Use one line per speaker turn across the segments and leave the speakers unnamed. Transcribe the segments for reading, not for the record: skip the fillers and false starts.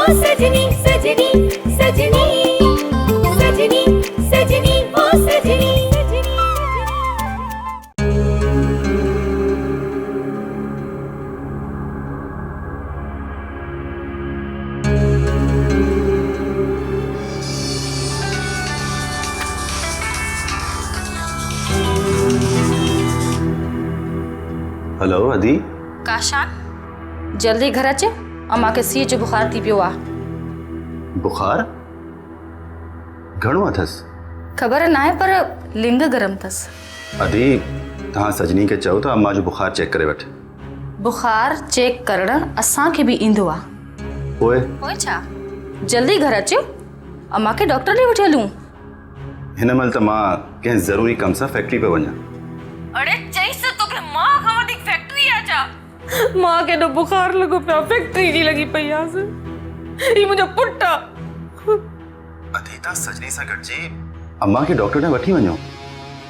सजनी सजनी सजनी सजनी सजनी ओ सजनी
हेलो अदी।
काशान जल्दी घर अचे अम्मा के सीए जो बुखार थी पियो आहे।
बुखार घणो अथस?
ख़बर ना है पर लिंग गरम अथसि।
अदी तहां सजनी के चओ त अम्मा जो बुखार चेक करे वठ।
बुखार चेक करण असांखे भी ईंदो आहे।
ओए
छा जल्दी घर अचो अम्मा के डॉक्टर ॾे वठी हलूं।
हिन महिल त मां कंहिं ज़रूरी कम सां फैक्ट्री पे वञा।
अरे चईस तोखे मां खां वधीक फैक्ट्री आ छा? मां के तो बुखार लगो पिया फैक्ट्री जी लगी पई आस। ई मुंहिंजो पुट आ।
अदी तहां सजनी सां गॾिजी अम्मा के डॉक्टर ॾे वठी वञो।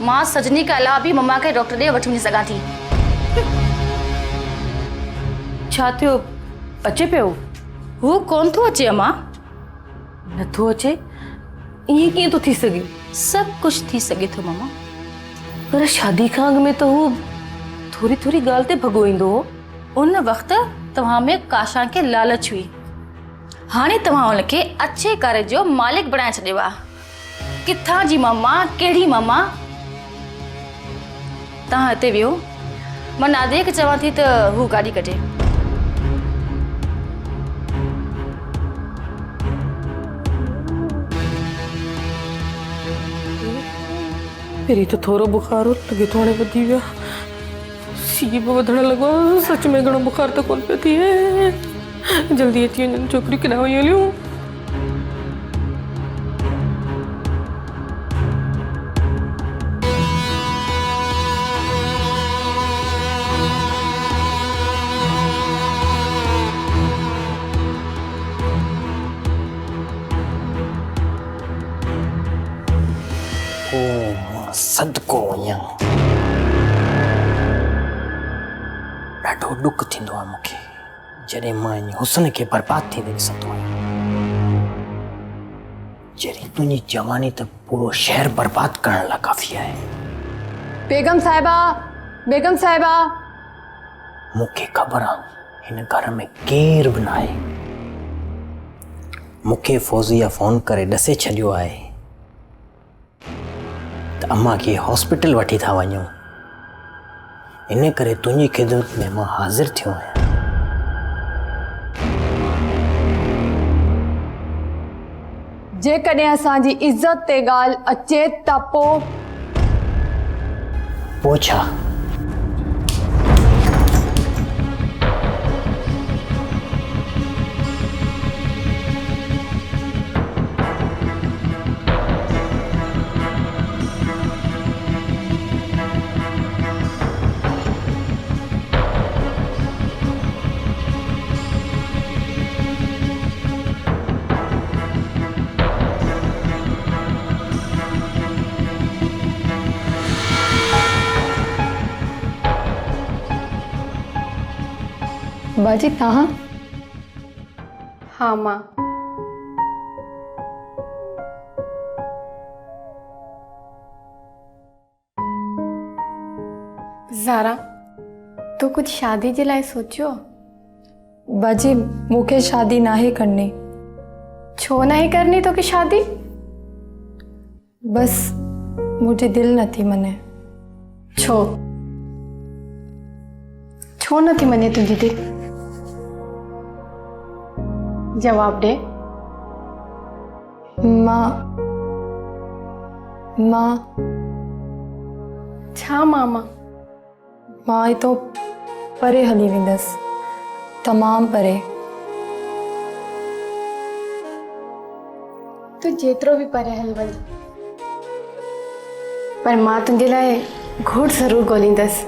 मां सजनी के अलावा भी मम्मा के डॉक्टर ॾे वठी वञी सघां थी।
छा थियो अचे पियो?
हू कोन थो अचे अम्मा।
नथो अचे? इएं कीअं थो थी सघे?
सब कुछ थी सके थो मम्मा।
पर शादी खां अॻु में त हू थोरी थोरी ॻाल्हि ते भॻो ईंदो हो।
उन वक्त तव्हां में काशां के लालच हुई। हाणे तव्हां उनखे अच्छे घर जो मालिक बणाए छॾियो आहे। किथां जी मम्मा कहिड़ी मम्मा? तव्हां हिते वियो मां नादिया खे चवां थी त हू गाॾी कढे।
पहिरीं त थोरो बुखार हो, लॻे थो हाणे वधी वियो। सीउ बि वधण लॻो। सच में घणो बुखार त कोन पियो थिए। जल्दी अची वञनि छोकिरियूं केॾां वई हलियूं।
सदको वञा। ॾाढो ॾुख थींदो आहे मूंखे जॾहिं मां इन हुस्न खे बर्बाद थींदे ॾिसंदो आहियां। जॾहिं तुंहिंजी जवानी त पूरो शहर बर्बाद करण लाइ काफ़ी आहे।
बेगम साहिबा, बेगम साहिबा।
मूंखे ख़बर आहे हिन घर में केर बि न आहे। मूंखे फौजिया फ़ोन करे ॾसे छॾियो आहे त अम्मा खे हॉस्पिटल वठी था वञूं। इन करे तुंहिंजी ख़िदमत में मां हाज़िर थियो आहियां।
जेकॾहिं असांजी इज़त ते ॻाल्हि अचे त
पोइ छा?
बाजी तव्हां?
हाँ माँ। ज़ारा तो कुछ शादी जे लाइ सोचियो?
बाजी मूंखे शादी नाहे करनी।
छो नहीं करनी तो की शादी?
बस मुझे दिल न थी मने।
छो छो न थी मने तुझी दिल? जवाब दे।
माँ
छा मामा?
मां तो परे हली वेंदसि, तमाम परे।
तू जेतिरो भी परे हली वञ, पर मां तुंहिंजे लाइ घोट ज़रूर ॻोल्हींदसि,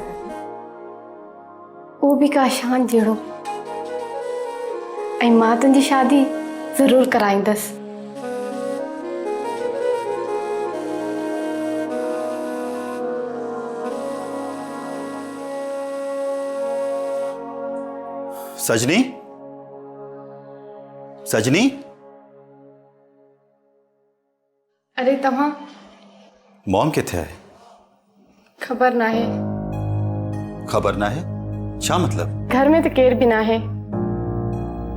वो भी काशान जहिड़ो। ऐं मां तुंहिंजी शादी ज़रूर कराईंदसि।
सजनी सजनी
अरे तव्हां
मॉम किथे है?
ख़बर ना है।
खबर ना है छा मतलब?
घर में तो केर भी ना है।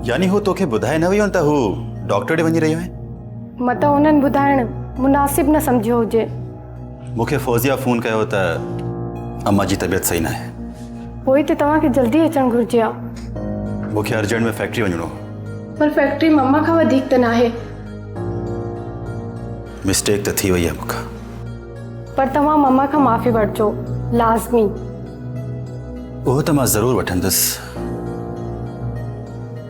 यानी हो तोखे ॿुधाए न वई त हू डॉक्टर ॾे वञी रहियो आहे?
मत उन्हनि ॿुधाइण मुनासिब न सम्झियो हुजे।
मूंखे फौजिया फ़ोन कयो त अम्मा जी तबीयत सही न आहे।
पोइ त तव्हांखे जल्दी अचणु घुरिजे हा।
मूंखे अर्जेंट में फैक्ट्री वञिणो हो।
पर फैक्ट्री मम्मा खां वधीक त न आहे।
मिस्टेक त थी वई आहे मूंखां।
पर तव्हां मम्मा खां माफ़ी वठिजो लाज़मी।
उहो त मां ज़रूरु वठंदुसि,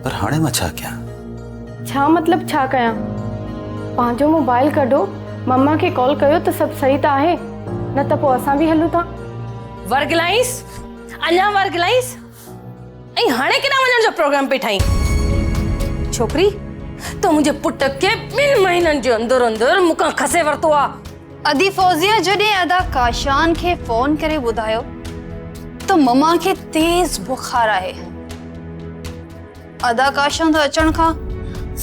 पर हाणे मां छा कयां?
छा मतलब छा कयां? पंहिंजो मोबाइल कढो, मम्मा खे कॉल कयो त सभु सही त आहे, न त पोइ असां बि हलूं था।
वर्गलाइस अञा वर्गलाइस ऐं हाणे केॾा वञण जो प्रोग्राम पे ठाहीं? छोकरी तो मुंहिंजे पुट खे 2 महीननि जे अंदर अंदर मूंखां खसे वरितो आहे।
अदी फौजिया जॾहिं अदा काशान खे फोन करे ॿुधायो तो मम्मा खे तेज बुखार आहे। अदा काशान त अचण खां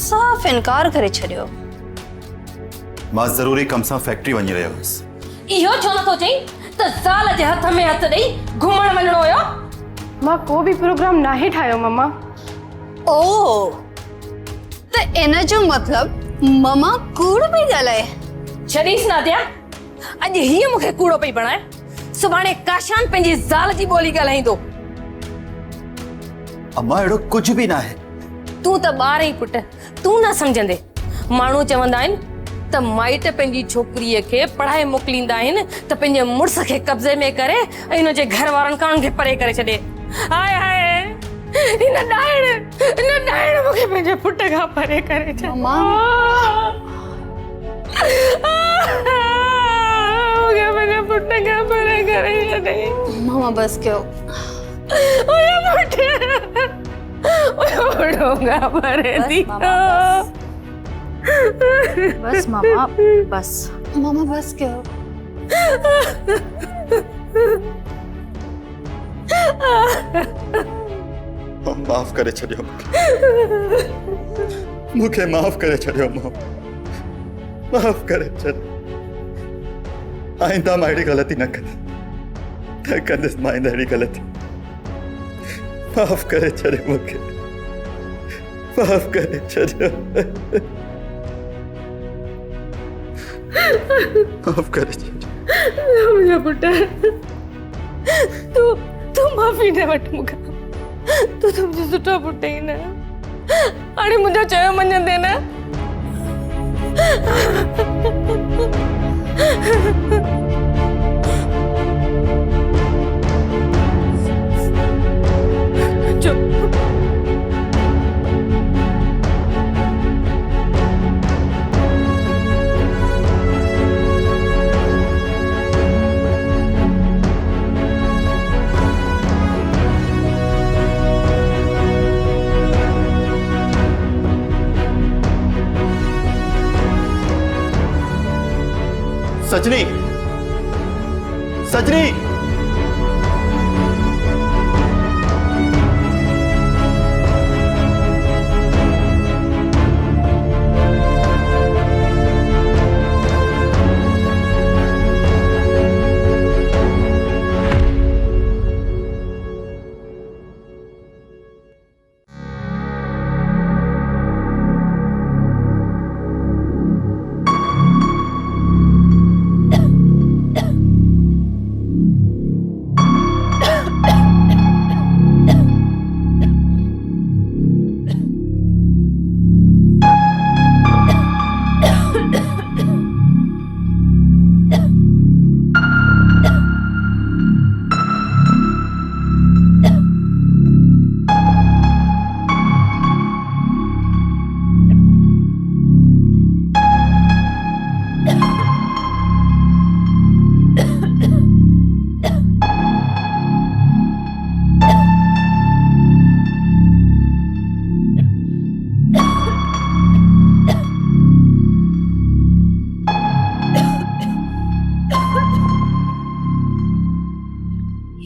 साफ़ इनकार करे छॾियो।
मां ज़रूरी कम सां फैक्ट्री वञी रहियो हुअसि।
इहो छो नथो चई त ज़ाल जे हथ में हथ ॾेई घुमण वञणो हुयो?
मां को बि प्रोग्राम नाहे ठाहियो मम्मा।
ओ त इन जो मतलब मम्मा कूड़ पई ॻाल्हाए।
छॾीस नादिया, अॼु हीअ मूंखे कूड़ो पई बणाए, सुभाणे काशान पंहिंजी ज़ाल जी ॿोली ॻाल्हाईंदो।
अम्मा अहिड़ो कुझु बि न आहे।
तूं त ॿार ई पुट, तूं न सम्झंदे। माण्हू चवंदा आहिनि त माइट पंहिंजी छोकिरीअ खे पढ़ाए मोकिलींदा आहिनि त पंहिंजे मुड़ुस खे कब्ज़े में करे ऐं हुनजे घर वारनि खां हुनखे परे करे छॾे। हाय हाय इन डाइण मूंखे पंहिंजे पुट खां परे करे छॾे। मूंखे पंहिंजे पुट खां परे करे छॾे।
मम्मा बस कयो।
ओए पुट ओडोगा परे थी।
बस मामा बस।
मम्मा बस कयो।
माफ़ करे छॾियो मूंखे माफ़ करे छॾियो। माफ़ करे छॾ। आइंदा मां अहिड़ी ग़लती न कंदुसि। मां आइंदा अहिड़ी ग़लती। माफ़ करे छॾियो मूंखे। माफ़ करे छॾियो। माफ़ करे छॾियो।
मुंहिंजो पुट तूं माफ़ी न वठ मूंखां। तूं त मुंहिंजो सुठो पुट ई न। हाणे मुंहिंजो चयो मञंदे न?
सजनी सजनी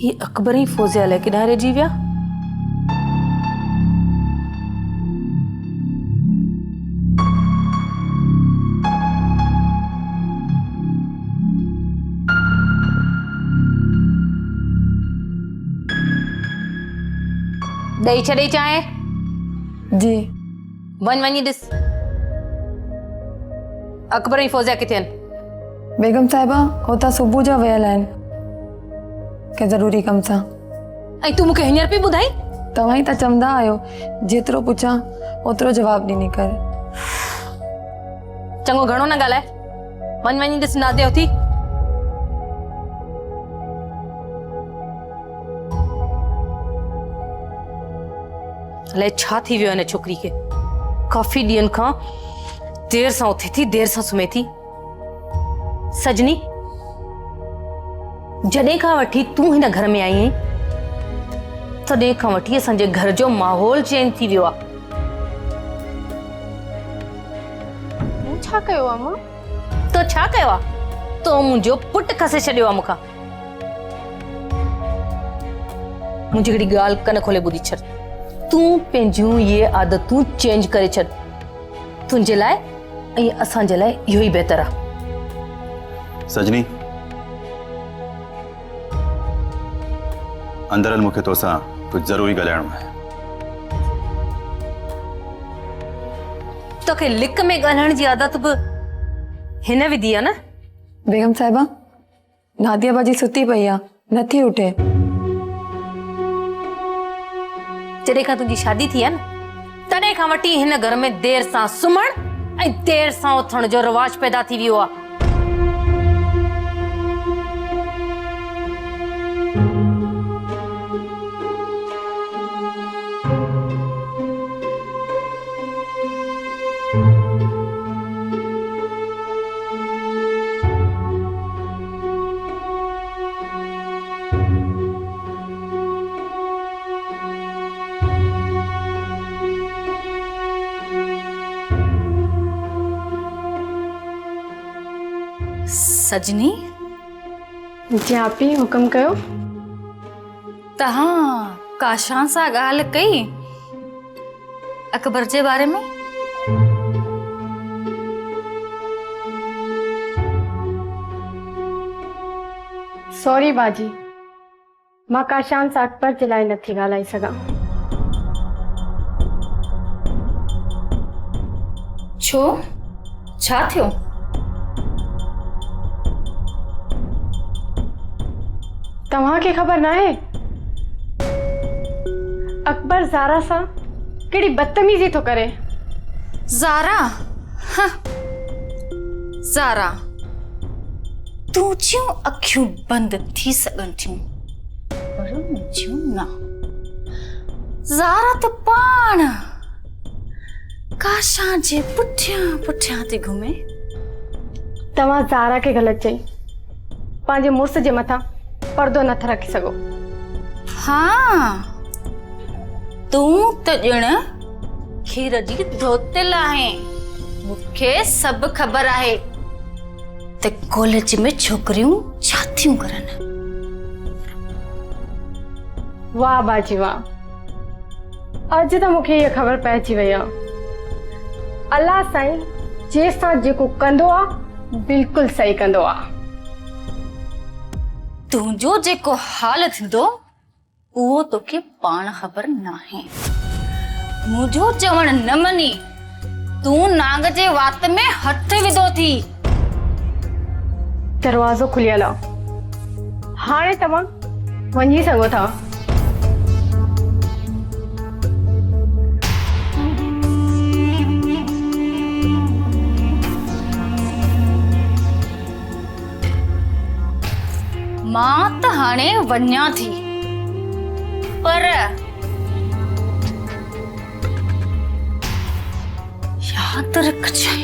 ये अकबर ही फौजिया लेके डारे जी विया।
ॾेई छॾे चांहि
जी
वञी ॾिस अकबर ऐं फौज़िया किथे आहिनि?
बेगम साहिबा हो त सुबुह जा वियल आहिनि के ज़रूरी कम सां।
ऐं तूं मूंखे हींअर पई ॿुधाई?
तव्हां ई त चवंदा आहियो जेतिरो पुछां ओतिरो जवाब ॾिनी कर।
चङो घणो न ॻाल्हाए, वञी ॾिस नादे उथी। अलाए छा थी वियो हिन छोकिरी खे, काफ़ी ॾींहंनि खां देर सां उथे थी, देर सां सुम्हे थी। सजनी, जॾहिं खां वठी तूं हिन घर में आई आहीं तॾहिं खां वठी असांजे घर जो माहौल चेंज थी वियो आहे।
मूं छा कयो आहे मां?
तो छा कयो आहे? तो मुंहिंजो पुटु खसे छॾियो आहे मूंखां। मुंहिंजी हिकिड़ी ॻाल्हि कन खोले ॿुधी छॾ, तूं पंहिंजूं ये आदतूं चेंज करे छॾ। तुंहिंजे लाइ ऐं असांजे लाइ इहो ई बहितर आहे।
सजनी अंदर मूंखे तोसां कुछ ज़रूरी ॻाल्हाइणो आहे।
तोखे लिक में ॻाल्हाइण जी आदत बि हिन विधी आहे न?
बेगम साहिबा नादिया बाजी सुती पई आहे, नथी उठे।
जॾहिं खां तुंहिंजी शादी थी आहे न तॾहिं खां वठी हिन घर में देर सां सुम्हण ऐं देर सां उथण जो रिवाज पैदा थी वियो आहे।
सजनी
जी आपी हुकम कयो।
तहां काशान सां ॻाल्हि कई अकबर जे बारे में?
सॉरी बाजी, मां काशान सां अकबर जे लाइ नथी ॻाल्हाए सघां।
छो, छा थियो?
तव्हांखे ख़बर न आहे अकबर ज़ारा सां कहिड़ी बदतमीज़ी थो करे।
ज़ारा? हाँ, ज़ारा तुझियूं अखियूं बंदि थी सघनि थियूं पर मुंहिंजियूं न। ज़ारा त पाण काशा जे पुठियां पुठियां थी घुमे।
तव्हां ज़ारा खे ग़लति चई, पंहिंजे मुड़ुस जे मथां पर्दो नथा रखी सघो।
हाँ, तूं त ॼण खीर जी धोतल आहे। मूंखे सभु ख़बर आहे त कॉलेज में छोकिरियूं छा थियूं करनि।
वाह बाजी वाह, अॼु त मूंखे इहा ख़बर पइजी वई आहे। अल्लाह साईं जंहिंसां जेको कंदो आहे बिल्कुलु सही कंदो आहे।
तुंहिंजो जेको हाल थींदो उहो तोखे पाण ख़बर नाहे। मुंहिंजो चवण न मनी तूं नांग जे वात में हथ विधो थी।
दरवाज़ो खुलियल आहे, हाणे तव्हां वञी सघो था।
मां त हाणे वञा थी पर याद रखजांइ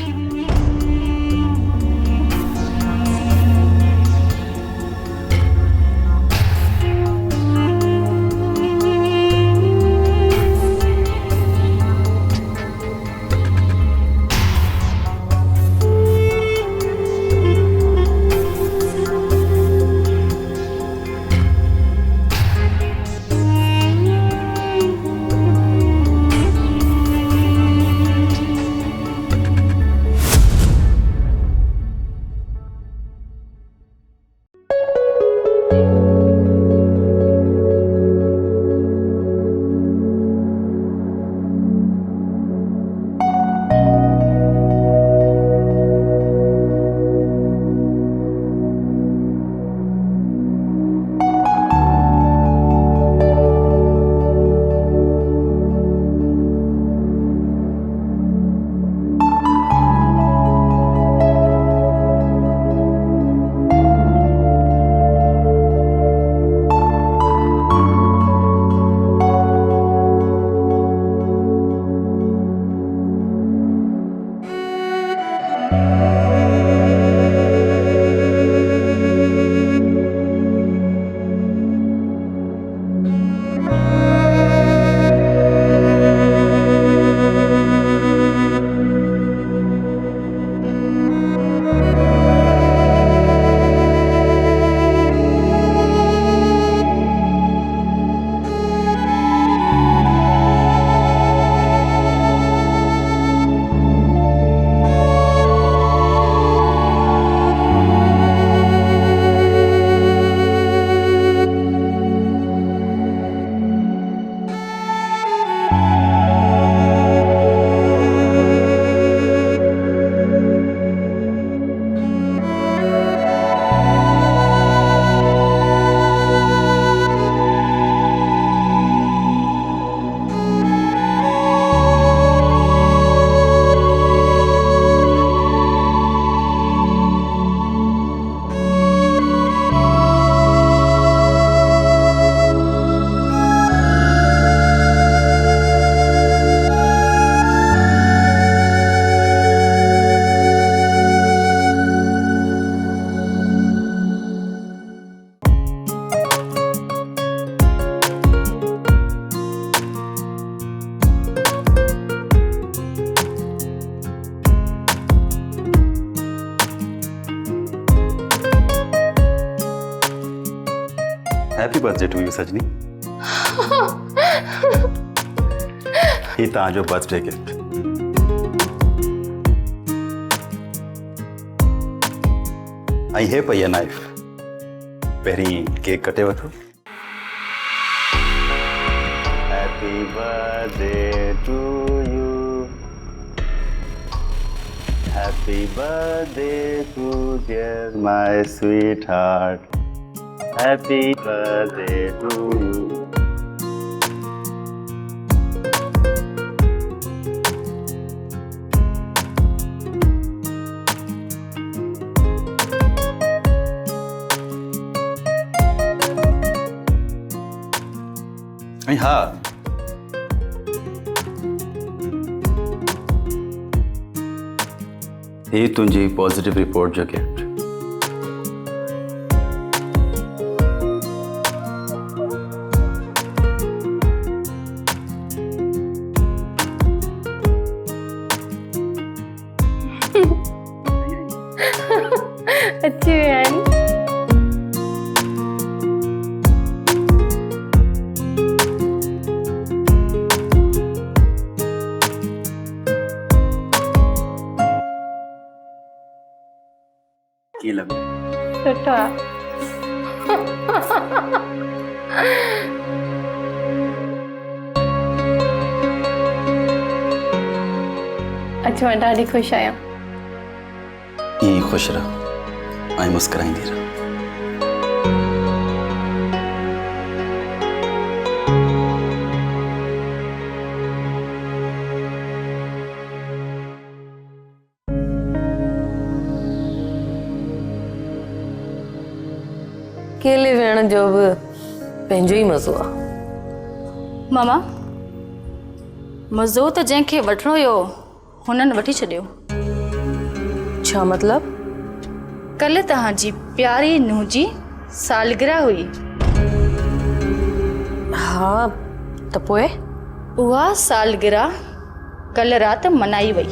हैप्पी बर्थडे टू यू सजनी। ही तव्हांजो बर्थडे गिफ्ट। ऐं हे पई आहे नाइफ, पहिरीं केक कटे वठो। Happy birthday to you, happy birthday to dear my sweetheart, happy birthday to you. हाँ, ये तुझी पॉजिटिव रिपोर्ट जो गिफ्ट।
अच्छी बहन।
की लगे
सुठा। अच्छा मैं ॾाढी खुश आहियां।
ये खुश रहो, ऐं मुस्कुराईंदी रहो।
अकेले वेहण जो बि पंहिंजो ई मज़ो आहे।
मामा, मज़ो त जंहिंखे वठिणो हुयो हुननि वठी छॾियो।
छा मतलब?
कल्ह तव्हांजी प्यारी नुंहुं जी सालगिरह हुई।
हा त पोइ
उहा सालगिरह कल्ह राति मनाई वई।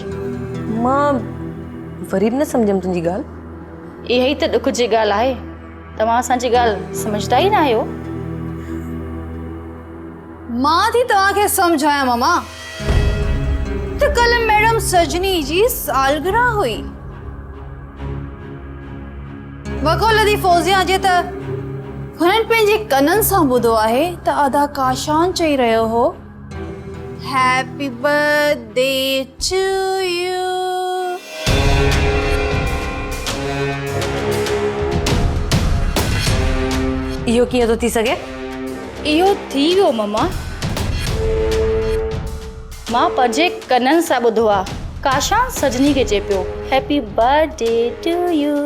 मां वरी बि न सम्झमि तुंहिंजी ॻाल्हि।
इहा ई त ॾुख जी ॻाल्हि आहे, तव्हां असांजी ॻाल्हि सम्झंदा ई न आहियो।
मां थी तव्हांखे सम्झाया मामा त कल्ह मैडम सजनी जी सालगिरह हुई। वको लदी फौजिया जे त हुननि पंहिंजे कननि सां ॿुधो आहे त अदा काशान चई रहियो हो हैप्पी बर्थडे टू यू।
इहो कीअं थो थी सघे?
इहो थी वियो ममा। मां पंहिंजे कननि सां ॿुधो आहे काशान सजनी खे चए पियो हैप्पी बर्थडे टू यू।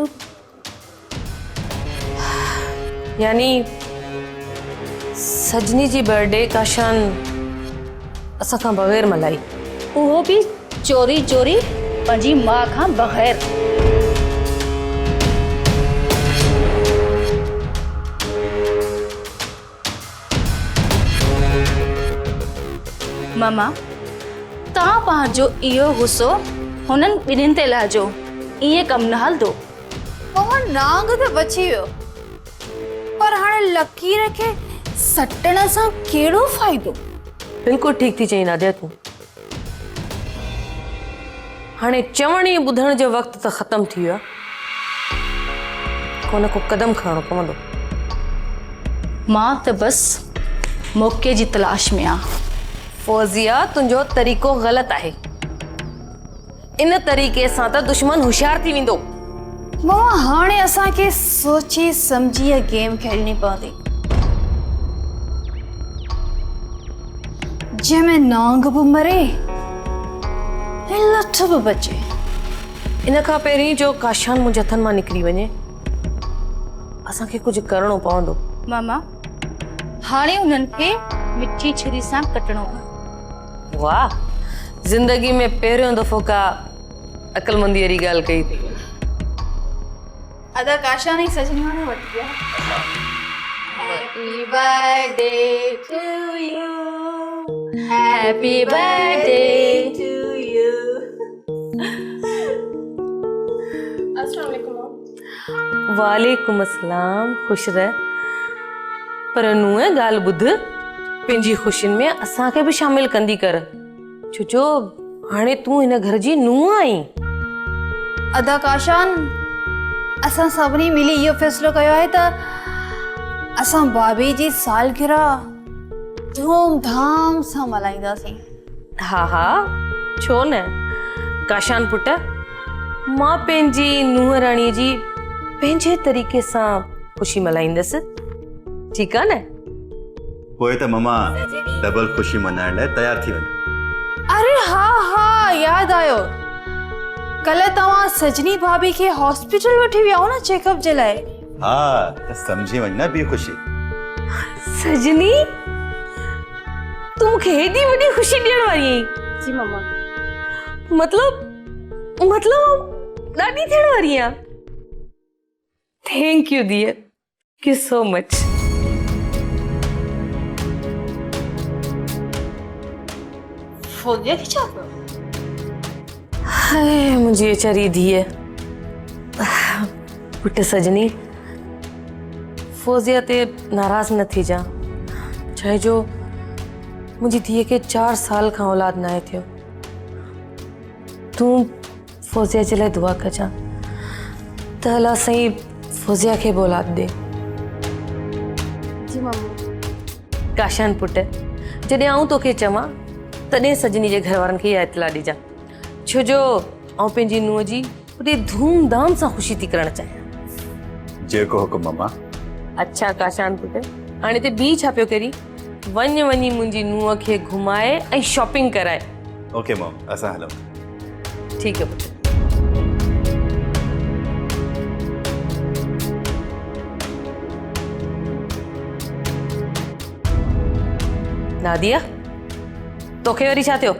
यानी सजनी जी बर्थडे काशान असां खां बग़ैर मल्हाई,
उहो बि चोरी चोरी पंहिंजी माउ खां बग़ैर। मामा, तव्हां पंहिंजो इहो गुस्सो हुननि ॿिन्हिनि ते लाहिजो, ईअं कमु न हलंदो।
मामा नांग त बची वियो, पर हाणे लकीर खे सटण सां कहिड़ो फ़ाइदो?
बिल्कुलु ठीक थी चई नादिया तूं। हाणे चवण ऐं ॿुधण जो वक़्तु त ख़तम थी वियो आहे, को न को कदम खणणो पवंदो।
मां त बसि मौक़े जी तलाश में आहियां।
फौजिया, तुंहिंजो तरीक़ो ग़लति आहे। इन तरीक़े सां त दुश्मन होशियार थी वेंदो।
मामा हाणे असांखे सोचे सम्झी गेम खेलनी पवंदी, जंहिंमें नांग बि मरे ऐं लठ बि बचे।
इन खां पहिरीं जो काशान मुंहिंजे हथनि मां निकिरी वञे, असांखे कुझु करणो पवंदो।
मामा, हाणे उन्हनि खे मिठी छुरी सां कटणो आहे।
वाह, ज़िंदगी में पहिरियों दफ़ो का अकलमंदी वारी ॻाल्हि कई थी।
अदा काशा नहीं सजनी वाला बट गया। Happy birthday to you,
happy birthday
to you.
वालेकुम अस्सलाम, खुश रह। पर नूंह ॻाल्हि ॿुध, पंहिंजी ख़ुशियुनि में असांखे बि शामिल कंदी कर, छो हाणे तूं हिन घर जी नूंह आहीं।
अदा काशान, असां सभिनी मिली इहो फ़ैसिलो कयो आहे त असां भाभी जी सालगिरह धूमधाम सां मल्हाईंदासीं।
हा हा, छो न काशान पुट, मां पंहिंजी नूंह राणीअ जी पंहिंजे तरीक़े सां ख़ुशी मल्हाईंदसि, ठीकु आहे न?
पोइ त ममा डबल ख़ुशी मनाइण लाइ तयार थी वञो।
अरे हा हा, यादि आयो, कल्ह तव्हां सजनी भाभी खे हॉस्पिटल वठी विया हो न चेकअप जे लाइ।
हा, त सम्झी वञ न ॿी ख़ुशी।
सजनी, तूं मूंखे हेॾी वॾी ख़ुशी ॾियण वारी आहीं?
जी मम्मा।
मतलब ॾाढी थियण वारी आहे। Thank you dear, thank you so much.
Fauzia खे छा पियो?
हाय मुंहिंजी वेचारी धीअ। पुट सजनी, फौजिया ते नाराज़ न थी जा, चइजो मुंहिंजी धीअ खे 4 साल खां औलाद न आहे थियो। तूं फौजिया जे लाइ दुआ कजां त अल्लाह साईं फौजिया खे बि औलाद ॾे।
जी मम्मा।
काशान पुट, जॾहिं आऊं तोखे चवां तॾहिं सजनी जे घर वारनि खे इहा इतला ॾिजां, छो जो आऊं पंहिंजी नूंहं जी वॾी धूमधाम सां ख़ुशी थी करणु चाहियां।
जेको हुकुम ममा।
अच्छा काशान पुट, हाणे ते ॿी छा पियो करी? वञी मुंहिंजी नूंहं खे घुमाए ऐं शॉपिंग कराए।
ओके मम, असां हलूं।
ठीकु आहे पुट। नादिया, तोखे वरी छा थियो?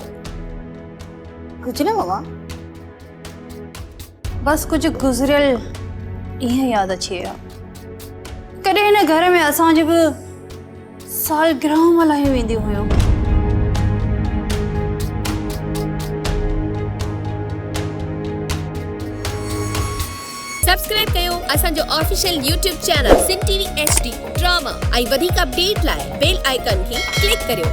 कुछ न मम्मा, बस कुछ गुज़रियल ईअं यादि अची विया। कॾहिं हिन घर में असांजी बि सालगिरह मल्हायूं वेंदियूं हुयूं।
सब्सक्राइब कयो असांजो ऑफिशियल यूट्यूब चैनल सिन टीवी HD ड्रामा ऐं वधीक अपडेट लाइ बेल आइकन खे क्लिक करियो।